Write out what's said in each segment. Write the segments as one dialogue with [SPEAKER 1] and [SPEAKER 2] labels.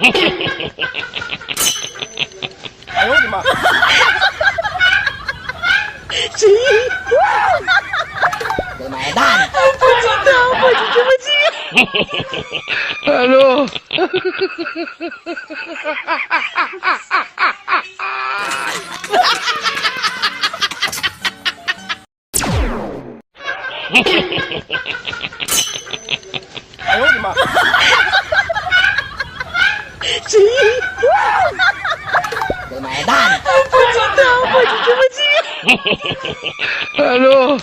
[SPEAKER 1] 哎呦我的妈！
[SPEAKER 2] 鸡，我买蛋，
[SPEAKER 3] 不知道，我是什么鸡
[SPEAKER 2] ？Hello。
[SPEAKER 1] 哎呦我的妈！
[SPEAKER 2] 鸡，我买蛋，
[SPEAKER 3] 不知道，我是什么鸡
[SPEAKER 2] ？Hello。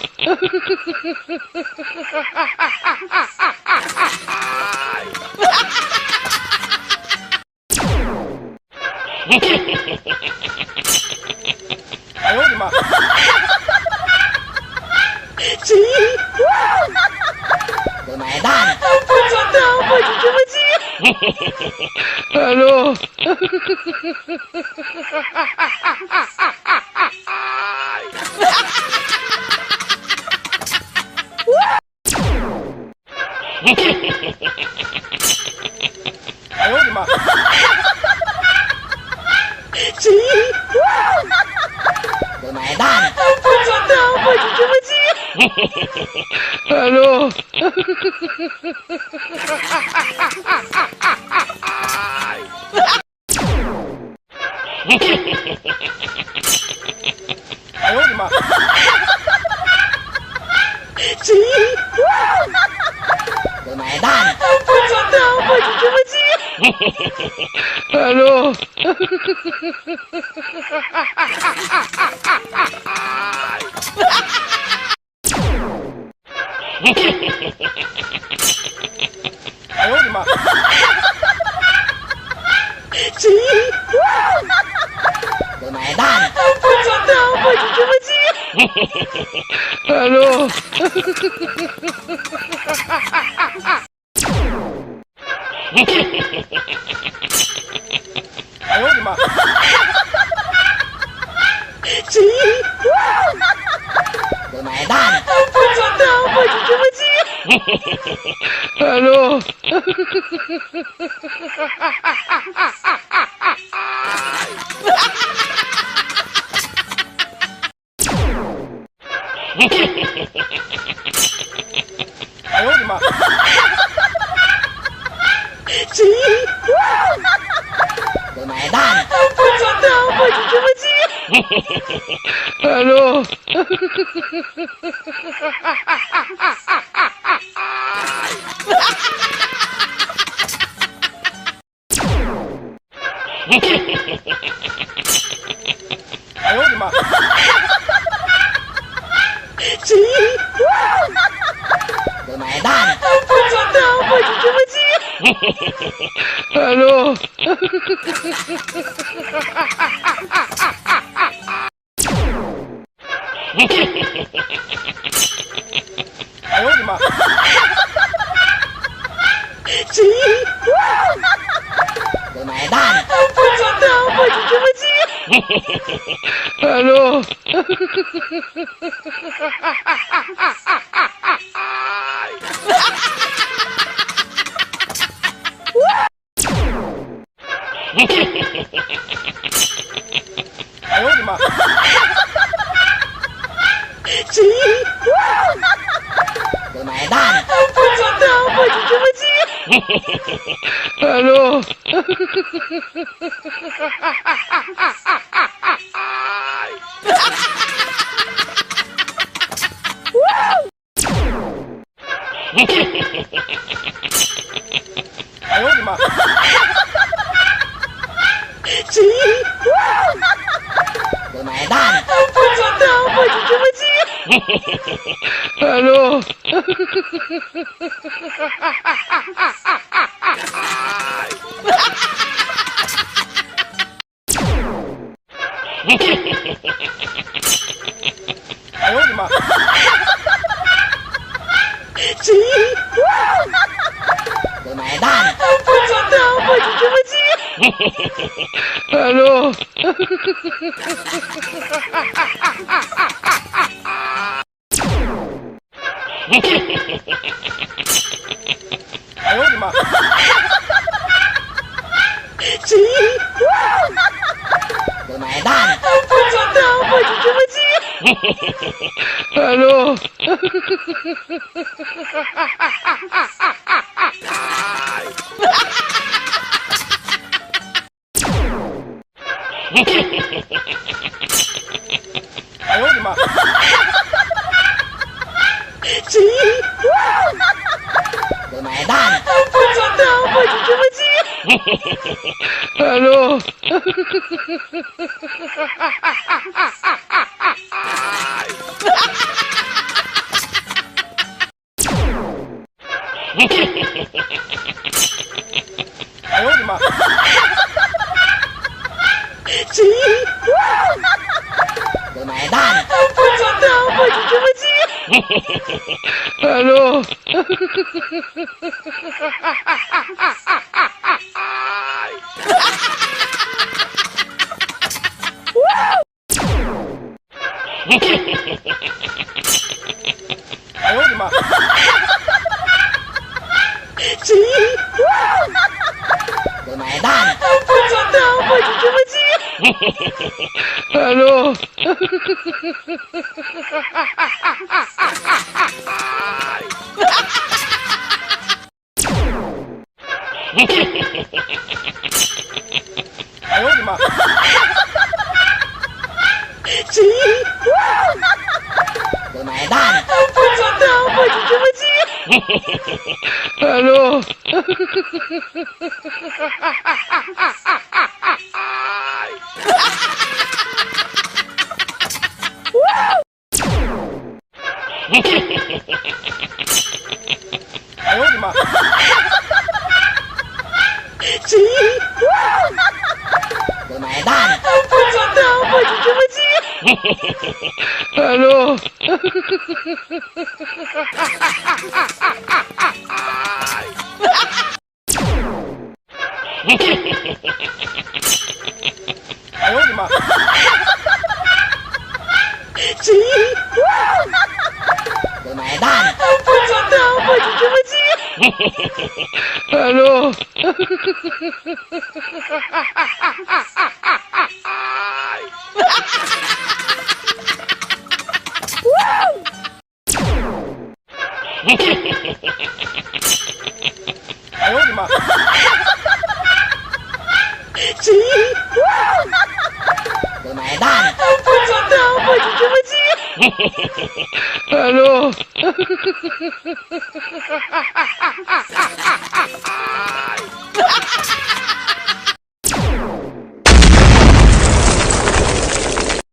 [SPEAKER 1] 哎呦我的妈！
[SPEAKER 2] 鸡，我买蛋，
[SPEAKER 3] 不知道，我是什么鸡
[SPEAKER 2] ？Hello。
[SPEAKER 1] 哎呦我的妈！
[SPEAKER 2] 鸡，我买蛋，
[SPEAKER 3] 不知道，我是什么鸡
[SPEAKER 2] ？Hello。
[SPEAKER 1] 哎呦我的妈！
[SPEAKER 2] 鸡，我买蛋，
[SPEAKER 3] 不知道，我是什么鸡
[SPEAKER 2] ？Hello。
[SPEAKER 1] 哎呦我的妈！
[SPEAKER 2] 鸡，我买蛋，
[SPEAKER 3] 不知道，我是什么鸡
[SPEAKER 2] ？Hello。
[SPEAKER 1] 哎呦我的妈！
[SPEAKER 2] 鸡，我买蛋，
[SPEAKER 3] 不知道，我是什么鸡
[SPEAKER 2] ？Hello。
[SPEAKER 1] 哎呦我的妈！
[SPEAKER 2] 鸡，我买蛋，
[SPEAKER 3] 不知道，我是什么鸡
[SPEAKER 2] ？Hello。
[SPEAKER 1] 哎呦我的妈！
[SPEAKER 2] 鸡，我买蛋，
[SPEAKER 3] 不知道，我是什么鸡
[SPEAKER 2] ？Hello。
[SPEAKER 1] 哎呦我的妈！
[SPEAKER 2] 鸡，我买蛋，
[SPEAKER 3] 不知道，我是什么鸡
[SPEAKER 2] ？Hello。
[SPEAKER 1] 哎呦我的妈！
[SPEAKER 2] 鸡，我买蛋，
[SPEAKER 3] 不知道，我是什么鸡
[SPEAKER 2] ？Hello。
[SPEAKER 1] 哎呦我的妈！
[SPEAKER 2] 鸡，我买蛋，
[SPEAKER 3] 不知道，我是什么鸡
[SPEAKER 2] ？Hello。
[SPEAKER 1] 哎呦我的妈！
[SPEAKER 2] 鸡，我买蛋，
[SPEAKER 3] 不知道，我是什么鸡
[SPEAKER 2] ？Hello。
[SPEAKER 1] 哎呦我的妈！
[SPEAKER 2] Alô?
[SPEAKER 1] Eh oh, di ma.
[SPEAKER 3] Chị.
[SPEAKER 2] Lumayan.
[SPEAKER 3] Ampun Cinta, ampun cucu benci.
[SPEAKER 2] Alô?
[SPEAKER 1] Eh oh, di ma.
[SPEAKER 3] Chị.
[SPEAKER 2] Lumayan.
[SPEAKER 3] Ampun Cinta, ampun cucu benci.
[SPEAKER 2] Alô?
[SPEAKER 1] Eh oh, di ma.
[SPEAKER 3] Chị.
[SPEAKER 2] Lumayan.
[SPEAKER 3] Ampun Cinta, ampun cucu benci.
[SPEAKER 2] Alô?
[SPEAKER 1] Eh oh, di ma.
[SPEAKER 3] Chị.
[SPEAKER 2] Lumayan.
[SPEAKER 3] Ampun Cinta, ampun cucu benci.
[SPEAKER 2] Alô?
[SPEAKER 1] Eh oh, di ma.
[SPEAKER 3] Chị.
[SPEAKER 2] Lumayan.
[SPEAKER 3] Ampun Cinta, ampun cucu benci.
[SPEAKER 2] Alô?
[SPEAKER 1] Eh oh, di ma.
[SPEAKER 3] Chị.
[SPEAKER 2] Lumayan.
[SPEAKER 3] Ampun Cinta, ampun cucu benci.
[SPEAKER 2] Alô?
[SPEAKER 1] Eh oh, di ma.
[SPEAKER 3] Chị.
[SPEAKER 2] Lumayan.
[SPEAKER 3] Ampun Cinta, ampun cucu benci.
[SPEAKER 2] Alô?